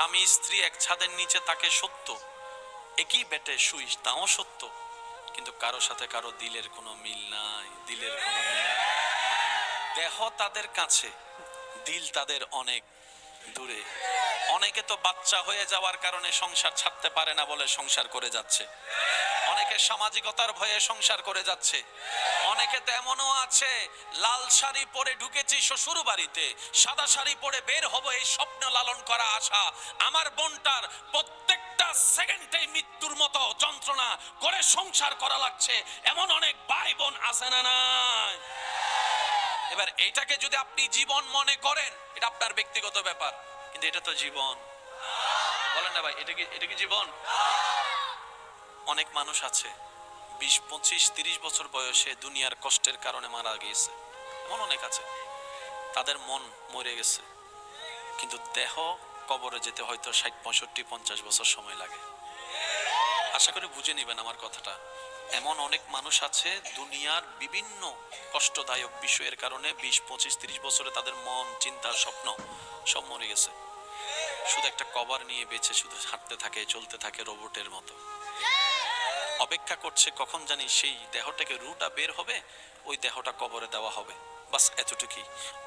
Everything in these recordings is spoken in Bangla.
স্বামী স্ত্রী এক ছাদের নিচে তাকে সত্য, একই বেটে শুই তাও সত্য, কিন্তু কারো সাথে কারো দিলের কোনো মিল নাই, দিলের কোনো মিল নাই। দেহ তাদের কাছে, দিল তাদের অনেক দূরে। অনেকে তো বাচ্চা হয়ে যাওয়ার কারণে সংসার ছাড়তে পারে না বলে সংসার করে যাচ্ছে, অনেকে সামাজিকতার ভয়ে সংসার করে যাচ্ছে, অনেকে তো এমনও আছে লাল শাড়ি পরে ঢুকেছি শ্বশুর বাড়িতে, সাদা শাড়ি পরে বের হব এই স্বপ্ন লালন করা আশা। আমার বোনটার প্রত্যেকটা সেকেন্ডে মৃত্যুর মতো যন্ত্রণা করে সংসার করা লাগছে, এমন অনেক ভাই বোন আছে না নাই? এবার এটাকে যদি আপনি জীবন মনে করেন এটা আপনার ব্যক্তিগত ব্যাপার, কিন্তু এটা তো জীবন। বলেন না ভাই, এটা কি জীবন? অনেক মানুষ আছে 20, 25, 30 বছর বয়সে দুনিয়ার কষ্টের কারণে মারা গিয়েছে, এমন অনেক আছে। তাদের মন মরে গেছে, কিন্তু দেহ কবরে যেতে হয়তো 60, 65, 50 বছর সময় লাগে। আশা করি বুঝে নেবেন আমার কথাটা। এমন অনেক মানুষ আছে দুনিয়ার বিভিন্ন কষ্টদায়ক বিষয়ের কারণে 20, 25, 30 বছরে তাদের মন, চিন্তা, স্বপ্ন সব মরে গেছে, শুধু একটা কবর নিয়ে বেঁচে শুধু হাঁটতে থাকে, চলতে থাকে রোবটের মতো, অপেক্ষা করছে কখন জানি সেই দেহটাকে রুটা বের হবে, ওই দেহটা কবরে দেওয়া হবে, বাস এতটুকুই।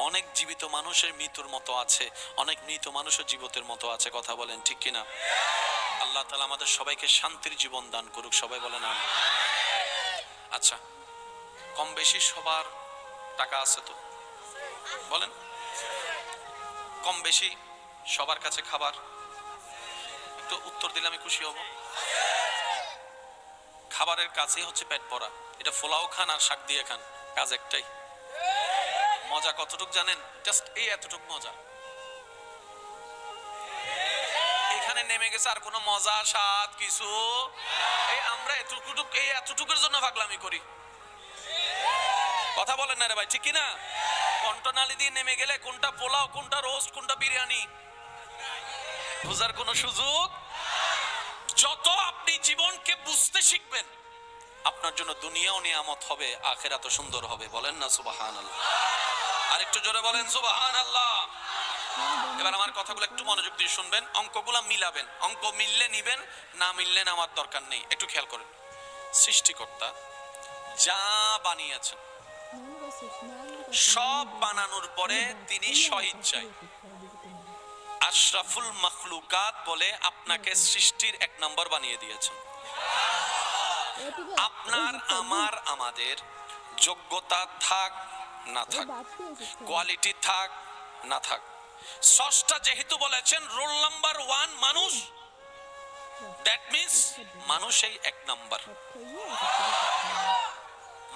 অনেক জীবিত মানুষের মৃত্যুর মতো আছে, অনেক মৃত মানুষের জীবিতের মতো আছে, কথা বলেন ঠিক কিনা? আল্লাহ তাআলা আমাদের সবাইকে শান্তির জীবন দান করুক, সবাই বলেন আমিন। আচ্ছা, কম বেশি সবার টাকা আছে তো? বলেন, কম বেশি সবার কাছে খাবার? একটু উত্তর দিলে আমি খুশি হব। খাবারের কাছেই হচ্ছে পেট ভরা, এটা ফোলাও খান আর শাক দিয়ে খান, কাজ একটাই। মজা কতটুক জানেন? জাস্ট এই এতটুক মজা। এখানে নেমে গেছে আর কোনো মজা স্বাদ কিছু, এই আমরা এতটুকুর জন্য পাগলামি করি, কথা বলেন না রে ভাই, ঠিক কিনা? কন্টনালি দিয়ে নেমে গেলে কোনটা পোলাও, কোনটা রোস্ট, কোনটা বিরিয়ানি বোঝার কোনো সুযোগ। যত আপনি জীবনকে বুঝতে শিখবেন আপনার জন্য দুনিয়াও নিয়ামত হবে, আখিরাতও সুন্দর হবে। বলেন না সুবহানাল্লাহ? আরেকটু জোরে বলেন সুবহানাল্লাহ। এবার আমার কথাগুলো একটু মনোযোগ দিয়ে শুনবেন, অঙ্কগুলো মিলাবেন, অঙ্ক মিললে নিবেন, না মিললে আমার দরকার নেই। একটু খেয়াল করেন, সৃষ্টিকর্তা যা বানিয়েছেন সব বানানোর পরে তিনি স্বইচ্ছায় আশরাফুল মাখলুকাত বলে আপনাকে সৃষ্টির 1 নম্বর বানিয়ে দিয়েছেন। আপনার আমার আমাদের যোগ্যতা থাক না থাক, কোয়ালিটি থাক না থাক, স্রষ্টা যেহেতু বলেছেন রোল নাম্বার 1 মানুষ, দ্যাট মিন্স মানুষই 1 নম্বর।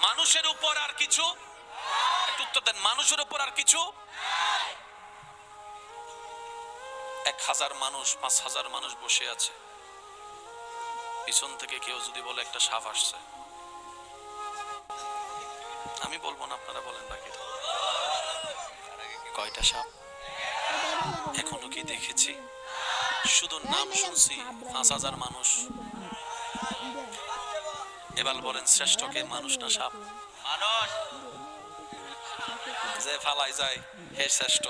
মানুষের উপর আর কিছু, একটু উত্তর দেন, মানুষের উপর আর কিছু? 1000 মানুষ, 5000 মানুষ বসে আছে, পিছন থেকে কেউ যদি বলে একটা সাপ আসছে, আমি বলবো না, আপনারা বলেন বাকি কয়টা সাপ এখনো কি দেখেছি? শুধু নাম শুনছি 5000 মানুষ। এবার বলেন শ্রেষ্ঠকে, মানুষ না সাপ? মানুষ যে ফালাই যায় হে শ্রেষ্ঠ।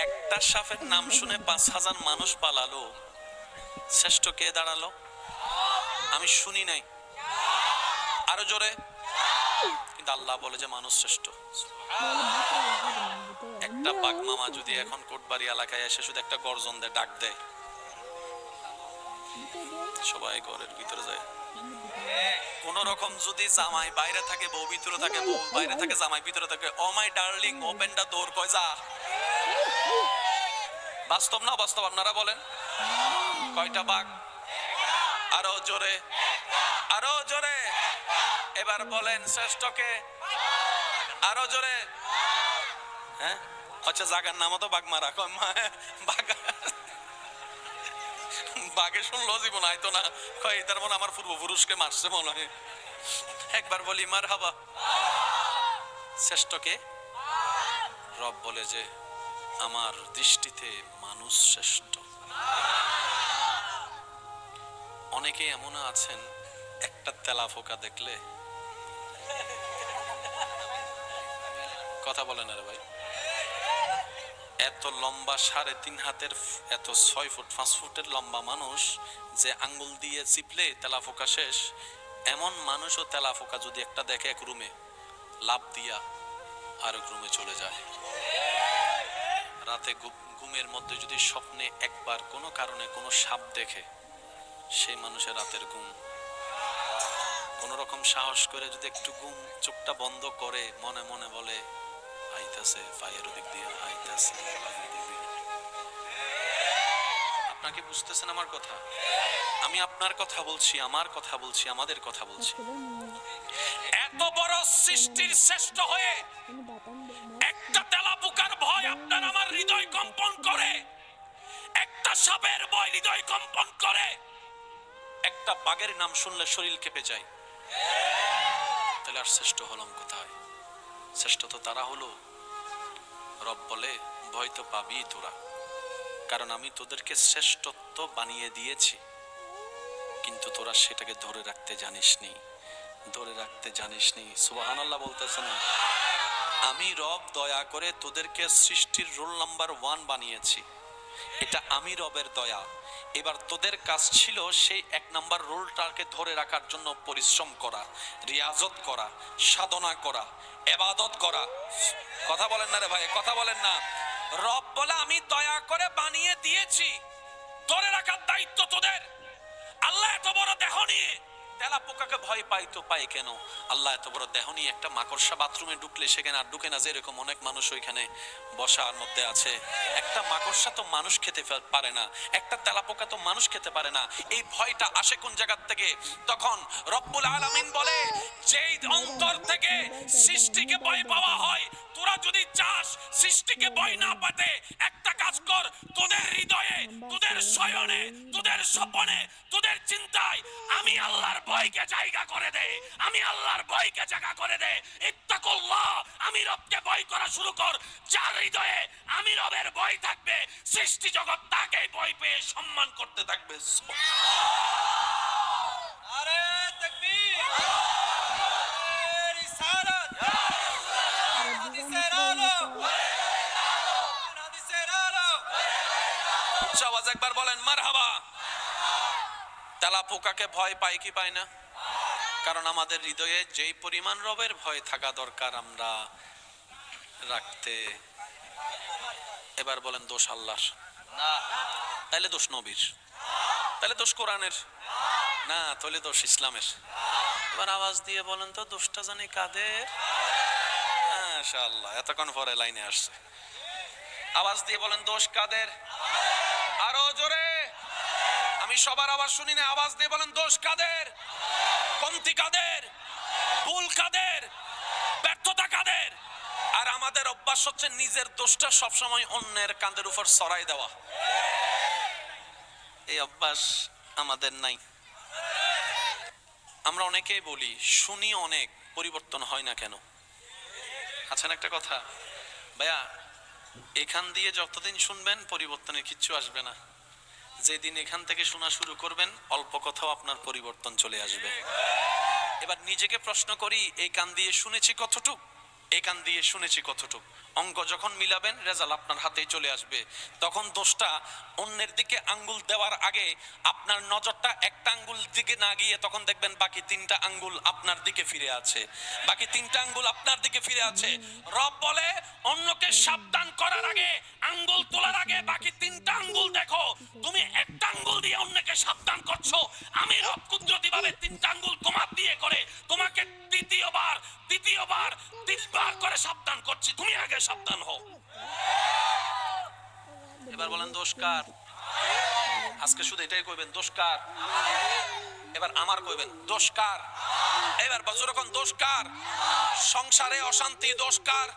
একটা সাপের নাম শুনে 5000 মানুষ পালালো, শ্রেষ্ঠ কে দাঁড়ালো? আমি শুনি নাই, আরো জোরে। কিন্তু আল্লাহ বলে যে মানুষ শ্রেষ্ঠ। একটা বাঘ মামা যদি এখন কোটবাড়ি এলাকায় এসে শুধু একটা গর্জন দেয়, ডাক দেয়, সবাই ঘরের ভিতরে যায়। কোন রকম যদি জামাই বাইরে থাকে, বউ ভিতরে থাকে, বউ বাইরে থাকে, জামাই ভিতরে থাকে, ও মাই ডার্লিং ওপেন দা ডোর, কয় যা। বাস্তব না বাস্তব আপনারা বলেন? কয়টা বাঘ? আরো জোরে, আরো জোরে। এবার বলেন শ্রেষ্ঠকে, আরো জোরে। হ্যাঁ, আচ্ছা জাগার নামও তো বাঘমারা, বাঘ বাঘে শুনলো জীবন আইতো না, কয় এটার মনে আমার পূর্বপুরুষকে মারছে মনে হয়। একবার বলি মারহাবা। শ্রেষ্ঠকে? রব বলে যে আমার দৃষ্টিতে মানুষ শ্রেষ্ঠ। অনেকে এমন আছেন একটা তেলাপোকা দেখলে, কথা বলেন আরে ভাই, এত লম্বা 3.5 হাতের, এত 6 ফুট 5 ফুটের লম্বা মানুষ যে আঙ্গুল দিয়ে চিপলে তেলাপোকা শেষ, এমন মানুষও তেলাপোকা যদি একটা দেখে এক রুমে, লাভ দিয়া আরেক রুমে চলে যায়। রাতে ঘুমের মধ্যে যদি স্বপ্নে একবার কোনো কারণে কোনো সাপ দেখে, সেই মানুষের রাতের ঘুম, কোন রকম সাহস করে যদি একটু ঘুম চোখটা বন্ধ করে মনে মনে বলে আইতাছে পায়ের দিক দিয়ে, আইতাছে পায়ের দিক দিয়ে। আপনাকে বুঝতেছেন আমার কথা? আমি আপনার কথা বলছি, আমার কথা বলছি, আমাদের কথা বলছি। এত বড় সৃষ্টির শ্রেষ্ঠ হয়ে একটা তেলাপোকার ভয় আপনার আমার হৃদয় কম্পন করে, একটা সাপের ভয় হৃদয় কম্পন করে, একটা বাঘের নাম শুনলে শরীর কেঁপে যায়। তাহলে আর শ্রেষ্ঠ হলাম কোথায়? শ্রেষ্ঠ তো তারা হলো, রব বলে ভয় তো পাবি তোরা, কারণ আমি তোদেরকে শ্রেষ্ঠত্ব বানিয়ে দিয়েছি, কিন্তু তোরা সেটাকে ধরে রাখতে জানিসনি, ধরে রাখতে জানিসনি। সুবহানাল্লাহ বলতেছেন। আমি রব দয়া করে তোদেরকে সৃষ্টির রোল নাম্বার 1 বানিয়েছি, এটা আমি রবের দয়া। এবার তোদের কাজ ছিল সেই 1 নাম্বার রোলটাকে ধরে রাখার জন্য পরিশ্রম করা, রিয়াজত করা, সাধনা করা, ইবাদত করা। কথা বলেন না রে ভাই, কথা বলেন না। রব বলে আমি দয়া করে বানিয়ে দিয়েছি, ধরে রাখার দায়িত্ব তোদের। আল্লাহ এত বড় দেহ নিয়ে তেলাপোকাকে ভয় পাই তো পাই কেন? আল্লাহ এত বড় দেহ নিয়ে একটা মাকড়সা বাথরুমে ঢুকলে সেখানে আর ঢুকে না, যেরকম অনেক মানুষ ওইখানে বসার মধ্যে আছে। একটা মাকড়সা তো মানুষ খেতে পারে না, একটা তেলাপোকা তো মানুষ খেতে পারে না। এই ভয়টা আসে কোন জায়গা থেকে? তখন রব্বুল আলামিন বলে, যেই অন্তর থেকে সৃষ্টিকে ভয় পাওয়া হয়, তোরা যদি চাস সৃষ্টিকে ভয় না পাতে, একটা কাজ কর, তোদের হৃদয়ে, তোদের শয়নে, তোদের স্বপনে, তোদের চিন্তায় আমি আল্লাহর ভয়কে জায়গা করে দে, আমি আল্লাহর ভয়কে জায়গা করে দে। ইত্তাকুল্লাহ, আমি রবকে ভয় করা শুরু কর। যার হৃদয়ে আমি রবের ভয় থাকবে, সৃষ্টি জগৎ তাকেই ভয় পেয়ে সম্মান করতে থাকবে। আরে তাকবীর, রিসালাত, হাদিসের আলো, হাদিসের আলো। আওয়াজ একবার বলেন মারহাবা। তেলাপোকাকে ভয় পাই কি পাই না? কারণ আমাদের হৃদয়ে যেই পরিমাণ রবের ভয় থাকা দরকার আমরা রাখতে। এবার বলেন দোষ আল্লাহর না, তাহলে দোষ নবীর, তাহলে দোষ কোরআনের না, তাহলে দোষ ইসলামের। এবার আওয়াজ দিয়ে বলেন তো দোষটা জানি কাদের? মাশাআল্লাহ, এতক্ষণ পরে লাইনে আসছে। আওয়াজ দিয়ে বলেন দোষ কাদের? আরো জোরে, আমি সবার আওয়াজ শুনি না। আওয়াজ দিয়ে বলেন দোষ কাদের? কমতি কাদের? ভুল কাদের? ব্যর্থতা কাদের? আর আমাদের অভ্যাস হচ্ছে নিজের দোষটা সবসময় অন্যের কাঁধের উপর ছড়াই দেওয়া। এই অভ্যাস আমাদের নাই। আমরা অনেকেই বলি, শুনি অনেক, পরিবর্তন হয় না কেন? আছেন একটা কথা ভাইয়া, এখান দিয়ে যতদিন শুনবেন পরিবর্তনের কিচ্ছু আসবে না। যেদিন এখান থেকে শোনা শুরু করবেন, অল্প কথাও আপনার পরিবর্তন চলে আসবে। এবার নিজেকে প্রশ্ন করি, এই কান দিয়ে শুনেছি কতটুক, এই কান দিয়ে শুনেছি কতটুক। অঙ্ক যখন মিলাবেন রেজাল্ট আপনার হাতেই চলে আসবে। তখন দোষটা অন্যের দিকে আঙ্গুল দেওয়ার আগে আপনার নজরটা একটা আঙ্গুল দিকে না গিয়ে তখন দেখবেন বাকি 3টা আঙ্গুল আপনার দিকে ফিরে আছে, বাকি 3টা আঙ্গুল আপনার দিকে ফিরে আছে। রব বলে অন্যকে সাবধান করার আগে, আঙ্গুল তোলার আগে বাকি 3টা আঙ্গুল দেখো। তুমি একটা আঙ্গুল দিয়ে অন্যকে সাবধান করছো, আমি রব কুদরতি ভাবে 3টা আঙ্গুল তোমার দিয়ে করে তোমাকে দ্বিতীয়বার 3বার করে সাবধান করছি, তুমি আগে সাবধান হও। এবার বলেন দোষ কার? আজকে শুধু এটাই কইবেন দোষ কার। এবার আমার কইবেন দোষ কার। এবার বজরকম দোষ কার? সংসারে অশান্তি দোষ কার?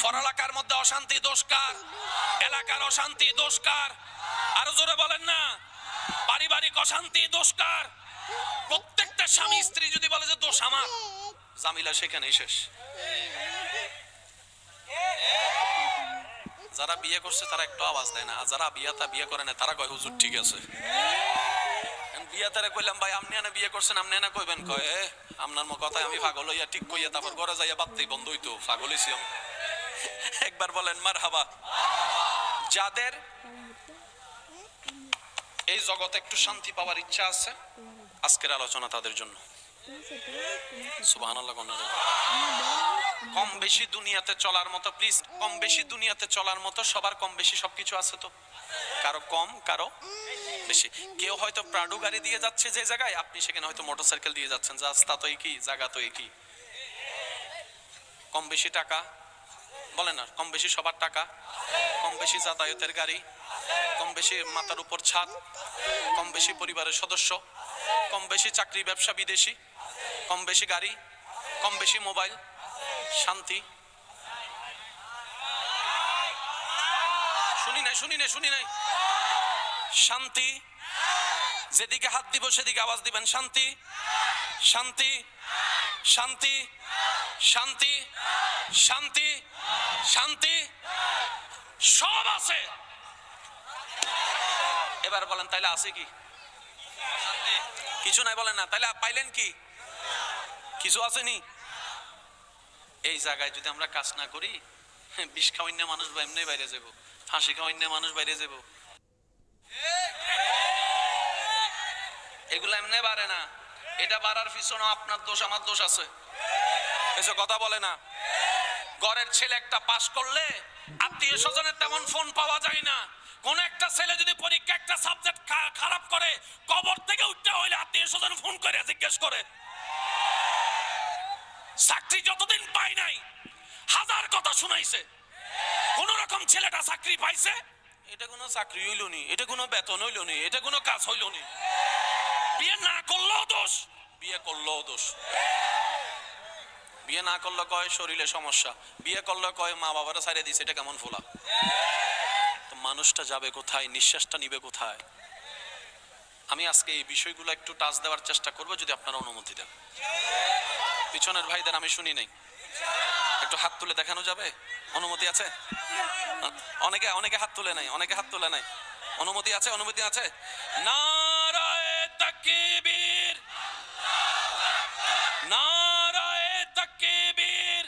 পড়ালেখার মধ্যে অশান্তি দোষ কার? এলাকার অশান্তি দোষ কার? আরো জোরে বলেন না। পারিবারিক অশান্তি দোষ কার? প্রত্যেকটা স্বামী স্ত্রী যদি বলে যে দোষ আমার, জামিলা সেখানেই শেষ। যারা বিয়ে করছে তারা একটু আওয়াজ দেয় না, আর যারা বিয়ে করে না তারা কয় হুজুর ঠিক আছে। বিয়া তারা কইলাম ভাই আপনি এনে বিয়ে করছেন, আপনি এনে কইবেন, কয় আপনার কথায় আমি পাগল হইয়া ঠিক কইয়া তারপর ঘরে যাইয়া বাত্তেই বন্ধ হইতো, পাগল হইছি আমি। একবার বলেন মারহাবা। যাদের এই জগতে একটু শান্তি পাওয়ার ইচ্ছা আছে, আজকের আলোচনা তাদের জন্য। সুবহানাল্লাহ। কম বেশি দুনিয়াতে চলার মতো, প্লিজ, কম বেশি দুনিয়াতে চলার মতো সবার কম বেশি সবকিছু আছে তো, কারো কম কারো বেশি। কেউ হয়তো প্রাডো গাড়ি দিয়ে যাচ্ছে যে জায়গায়, আপনি সেখানে হয়তো মোটরসাইকেল দিয়ে যাচ্ছেন, রাস্তা তো একই, জায়গা তো একই। কম বেশি টাকা বলেন না, কম বেশি সবার টাকা, কম বেশি যাতায়াতের গাড়ি, কম বেশি মাথার উপর ছাদ, কম বেশি পরিবারের সদস্য, কম বেশি চাকরি ব্যবসা বিদেশি, কম বেশি গাড়ি, কম বেশি মোবাইল। শান্তি শুনি নাই। শান্তি, যেদিকে হাত দিব সেদিকে আওয়াজ দিবেন, শান্তি শান্তি শান্তি শান্তি শান্তি শান্তি সব আছে। এবার বলেন তাইলে আছে কি? কিছু নাই বলেন না, তাইলে পাইলেন কি? কিছু আসেনি। এই জায়গায় যদি আমরা কাজ না করি, বিষ খাওয়াইন্য মানুষ এমনি বাইরে যাব, ফাঁসি খাওয়াইন্য মানুষ বাইরে যাব, এগুলো এমনি বাড়ে না। এটা বাড়ার পিছনে আপনার দোষ আমার দোষ আছে, এসব কথা বলে না। ঘরের ছেলে একটা পাস করলে আত্মীয় স্বজনের তেমন ফোন পাওয়া যায় না। কোন একটা ছেলে যদি পরীক্ষা একটা সাবজেক্ট খারাপ করে, কবর থেকে উঠতে হইলে আত্মীয় স্বজন ফোন করে জিজ্ঞেস করে। চাকরি যতদিন পাই নাই হাজার কথা শুনাইছে, কোন রকম ছেলেটা চাকরি পাইছে, এটা কোনো চাকরি হইল নি, এটা কোনো বেতন হইল নি, এটা কোনো কাজ হইল নি। বিয়ে না করলেও দোষ, বিয়ে করলেও দোষ। বিয়ে না করলে কয় শরীরে সমস্যা, বিয়ে করলে কয় মা বাবারা ছাড়িয়ে দিছে, এটা কেমন ফোলা। তো মানুষটা যাবে কোথায়, নিঃশ্বাসটা নিবে কোথায়? আমি আজকে এই বিষয়গুলো একটু টাচ দেওয়ার চেষ্টা করবো, যদি আপনারা অনুমতি দেন। পিছনের ভাইদের আমি শুনি নাই, একটু হাত তুলে দেখানো যাবে? অনুমতি আছে? অনেকে হাত তুলে নাই, অনেকে হাত তুলে নাই। অনুমতি আছে? অনুমতি আছে? নারায়ে তাকবীর, নারায়ে তাকবীর,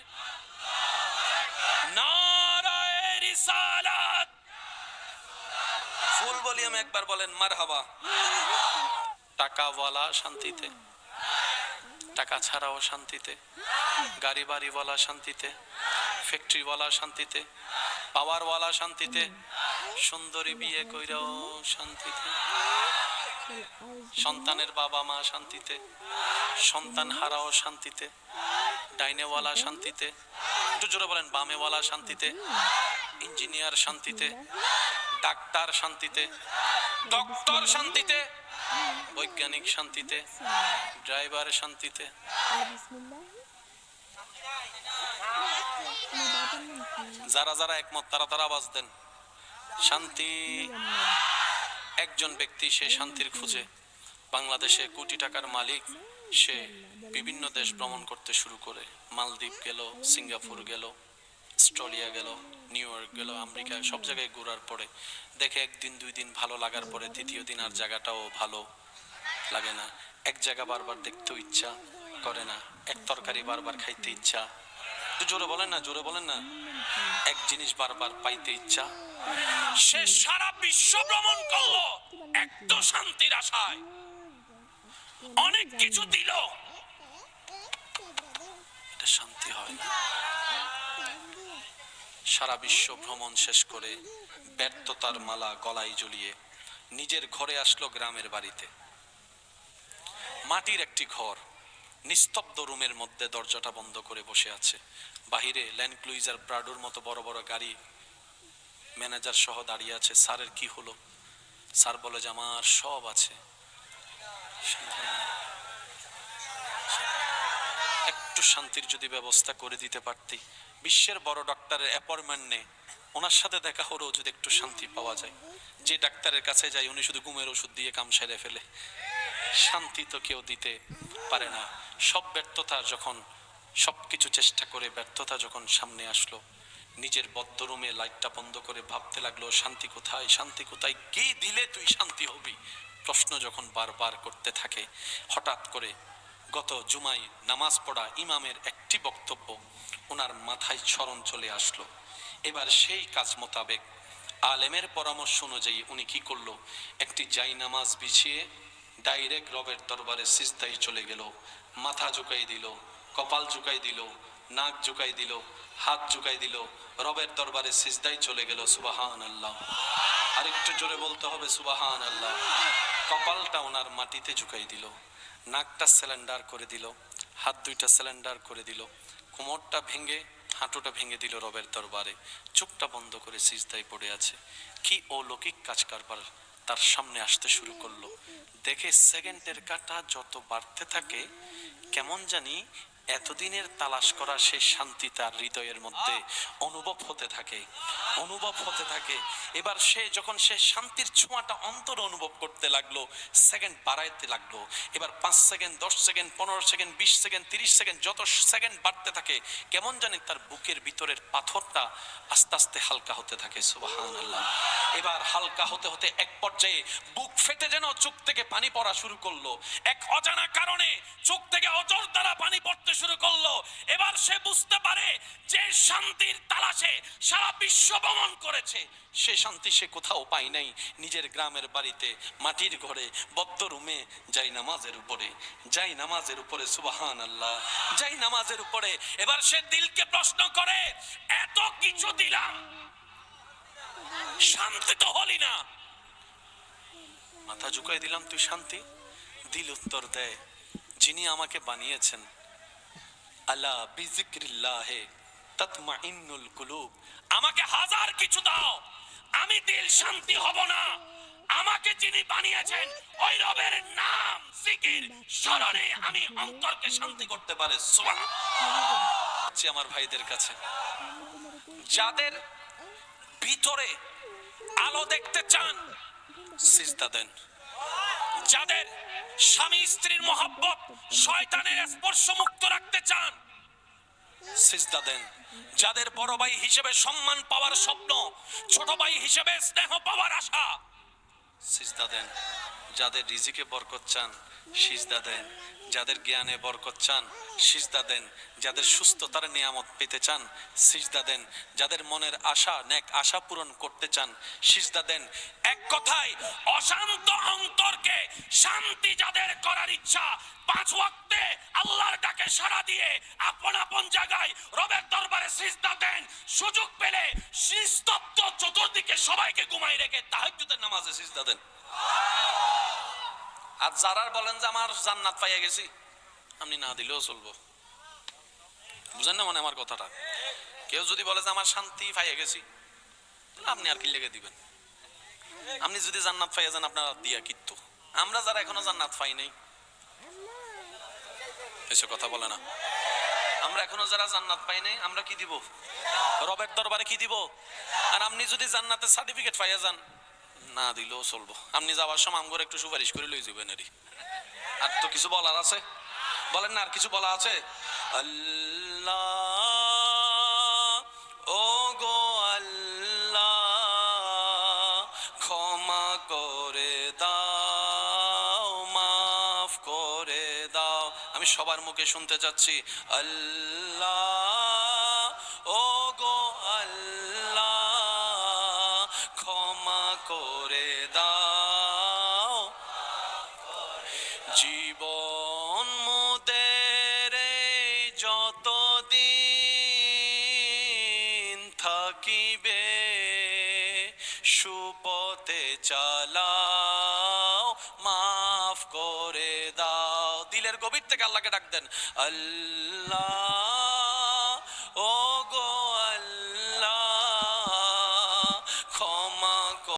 নারায়ে রিসালাত। ফুল ভলিউমে একবার বলেন মারহাবা। টাকাওয়ালা শান্তিতে, টাকা ছাড়াও শান্তিতে, গাড়ি বাড়িওয়ালা শান্তিতে, ফ্যাক্টরিওয়ালা শান্তিতে, পাওয়ারওয়ালা শান্তিতে, সুন্দরী বিয়ে কইরাও শান্তিতে, সন্তানের বাবা মা শান্তিতে, সন্তান হারাও শান্তিতে, ডাইনেওয়ালা শান্তিতে, একটু জোরে বলেন বামেওয়ালা শান্তিতে, ইঞ্জিনিয়ার শান্তিতে, ডাক্তার শান্তিতে, ডক্টর শান্তিতে, বৈজ্ঞানিক শান্তিতে, ড্রাইভার শান্তিতে। যারা যারা একমত তারা তারা আওয়াজ দেন শান্তি। একজন ব্যক্তি সে শান্তির খুঁজে, বাংলাদেশে কোটি টাকার মালিক, সে বিভিন্ন দেশ ভ্রমণ করতে শুরু করে। মালদ্বীপ গেল, সিঙ্গাপুর গেল, অস্ট্রেলিয়া গেল, নিউ ইয়র্ক গেল, আমেরিকা, সব জায়গায় ঘোরার পরে দেখে একদিন দুই দিন ভালো লাগার পরে তৃতীয় দিন আর জায়গাটাও ভালো লাগে না। এক জায়গা বারবার দেখতেও ইচ্ছা করে না, এক তরকারি বারবার খাইতে ইচ্ছা, জোরে বলেন না, জোরে বলেন না, এক জিনিস বারবার পাইতে ইচ্ছা। সে সারা বিশ্ব ভ্রমণ করলো একটু শান্তির আশায়, অনেক কিছু দিল, এটা শান্তি হয় না। সারা বিশ্ব ভ্রমণ শেষ করে ব্যর্থতার মালা গলায় ঝুলিয়ে নিজের ঘরে আসলো গ্রামের বাড়িতে। মাটির একটি ঘর, নিস্তব্ধ রুমের মধ্যে দরজাটা বন্ধ করে বসে আছে। বাহিরে ল্যান্ড ক্রুইজার, প্রাডোর মতো বড় বড় গাড়ি, ম্যানেজার সহ দাঁড়িয়ে আছে। স্যারের কি হলো? স্যার বলে যে আমার সব আছে, একটু শান্তির যদি ব্যবস্থা করে দিতে পারতি। বিশ্বের বড় ডক্টরের অ্যাপয়েন্টমেন্ট নেই, ওনার সাথে দেখা হলেও যদি একটু শান্তি পাওয়া যায়। যে ডাক্তারের কাছে যাই উনি শুধু ঘুমের ওষুধ দিয়ে কাম সেরে ফেলে, শান্তি তো কেউ দিতে পারে না। সব ব্যর্থতা যখন, সবকিছু চেষ্টা করে ব্যর্থতা যখন সামনে আসলো, নিজের বদ্ধ রুমে লাইটটা বন্ধ করে ভাবতে লাগলো শান্তি কোথায়, শান্তি কোথায়, কি দিলে তুই শান্তি হবি? প্রশ্ন যখন বারবার করতে থাকে, হঠাৎ করে গত জুমায় নামাজ পড়া ইমামের একটি বক্তব্য ওনার মাথায় স্মরণ চলে আসলো। এবার সেই কাজ মোতাবেক আলেমের পরামর্শ অনুযায়ী উনি কি করলো, একটি জায়নামাজ বিছিয়ে ডাইরেক্ট রবের দরবারে সিজদায় চলে গেল, মাথা ঝুঁকাই দিল, কপাল ঝুঁকাই দিল, নাক ঝুঁকাই দিল, হাত ঝুঁকাই দিল, রবের দরবারে সিজদায় চলে গেল। সুবহান আল্লাহ, আরেকটু জোরে বলতে হবে সুবহান আল্লাহ। কপালটা ওনার মাটিতে ঝুঁকাই দিল, নাকটা সিলিন্ডার করে দিল, হাত দুইটা সিলিন্ডার করে দিল, কোমরটা ভেঙে হাঁটুটা ভেঙে দিল রবের দরবারে, চোখটা বন্ধ করে সিজদায় পড়ে আছে। কি অলৌকিক কাজ কারবার তার সামনে আসতে শুরু করলো। দেখে সেকেন্ডের কাঁটা যত বাড়তে থাকে, কেমন জানি এতদিনের তালাশ করা সেই শান্তি তার হৃদয়ের মধ্যে অনুভব হতে থাকে, অনুভব হতে থাকে। এবার সে যখন সে শান্তির ছোঁয়াটা অন্তর অনুভব করতে লাগলো, সেকেন্ড বাড়াইতে লাগলো। এবার 5 second, 10 second, 15 second, 20 second, 30 second, যত সেকেন্ড বাড়তে থাকে, কেমন জানি তার বুকের ভিতরের পাথরটা আস্তে আস্তে হালকা হতে থাকে। সুবহানাল্লাহ। এবার হালকা হতে হতে এক পর্যায়ে বুক ফেটে যেন চোখ থেকে পানি পড়া শুরু করলো। এক অজানা কারণে চোখ থেকে অজর দ্বারা পানি পড়তে শুরু করলো। এবার সে বুঝতে পারে যে শান্তির তালাশে সারা বিশ্ব ভ্রমণ করেছে, সে শান্তি সে কোথাও পায় নাই। নিজের গ্রামের বাড়িতে, মাটির ঘরে, বদ্ধ রুমে, যাই নামাজের উপরে, যাই নামাজের উপরে। সুবহানাল্লাহ, যাই নামাজের উপরে। এবার সে দিলকে প্রশ্ন করে, এত কিছু দিলাম, শান্তি তো হলি না। মাথা ঝুঁকাই দিলাম, তুই শান্তি? দিল উত্তর দেয়, যিনি আমাকে বানিয়েছেন, আলা বিজিক্রিল্লাহে তাতমাইন্নুল কুলুব, আমাকে হাজার কিছু দাও, আমি দিল শান্তি হব না। আমাকে যিনি বানিয়েছেন ওই রবের নাম জিকির স্মরণে আমি অন্তরকে শান্তি করতে পারে। সুবহানাল্লাহ। আমার ভাইদের কাছে, যাদের ভিতরে আলো দেখতে চান, সিজদা দেন। যাদের স্বামী স্ত্রীর মহব্বত শয়তানের স্পর্শ মুক্ত রাখতে চান, সিজদা দেন। যাদের বড় ভাই হিসেবে সম্মান পাওয়ার স্বপ্ন, ছোট ভাই হিসেবে স্নেহ পাওয়ার আশা, সিজদা দেন। যাদের রিজিকে বরকত চান, সিজদা দেন। যাদের জ্ঞানে বরকত চান, সিজদা দেন। যাদের সুস্থতার নিয়ামত পেতে চান, সিজদা দেন। যাদের মনের আশা, নেক আশা পূরণ করতে চান, সিজদা দেন। এক কথায়, অশান্ত অন্তরকে শান্তি যাদের করার ইচ্ছা, 5 ওয়াক্তে আল্লাহর ডাকে সাড়া দিয়ে আপন আপন জায়গায় রবের দরবারে সিজদা দেন। সুযোগ পেলে নিস্তব্ধ চতুর্দিকে সবাইকে ঘুমাই রেখে তাহাজ্জুদের নামাজে সিজদা দেন। আর যারা বলেন যে আমার জান্নাত পাইয়া গেছি, আপনি না দিলেও চলবো। বুঝেন না মানে আমার কথাটা? কেউ যদি বলে যে আমার শান্তি পাইয়া গেছি, তাহলে আপনি আর কি লেগে দিবেন? আপনি যদি জান্নাত পাইয়া যান, আপনার দিয়া কিত্তু। আমরা যারা এখনো জান্নাত পাই নাই, এসব কথা বলে না। আমরা এখনো যারা জান্নাত পাই নাই, আমরা কি দিব? রবের দরবারে কি দিব? আর আপনি যদি জান্নাতের সার্টিফিকেট পাইয়া যান, না দিলেও চলবো। আপনি যাওয়ার সময় আমগর একটু সুপারিশ করে লই যাবেন। আর তো কিছু বলার আছে? বলেন না, আর কিছু বলা আছে? আল্লাহ, ও গো আল্লাহ, ক্ষমা করে দাও, মাফ করে দাও। আমি সবার মুখে শুনতে চাচ্ছি, আল্লাহ, ও গো আল্লাহ, ক্ষমা করে দাও। জীবন মোদের যতদিন থাকিবে, সুপথে চালাও, মাফ করে দাও। দিলের গভীর থেকে আল্লাহকে ডাক দেন, আল্লাহ,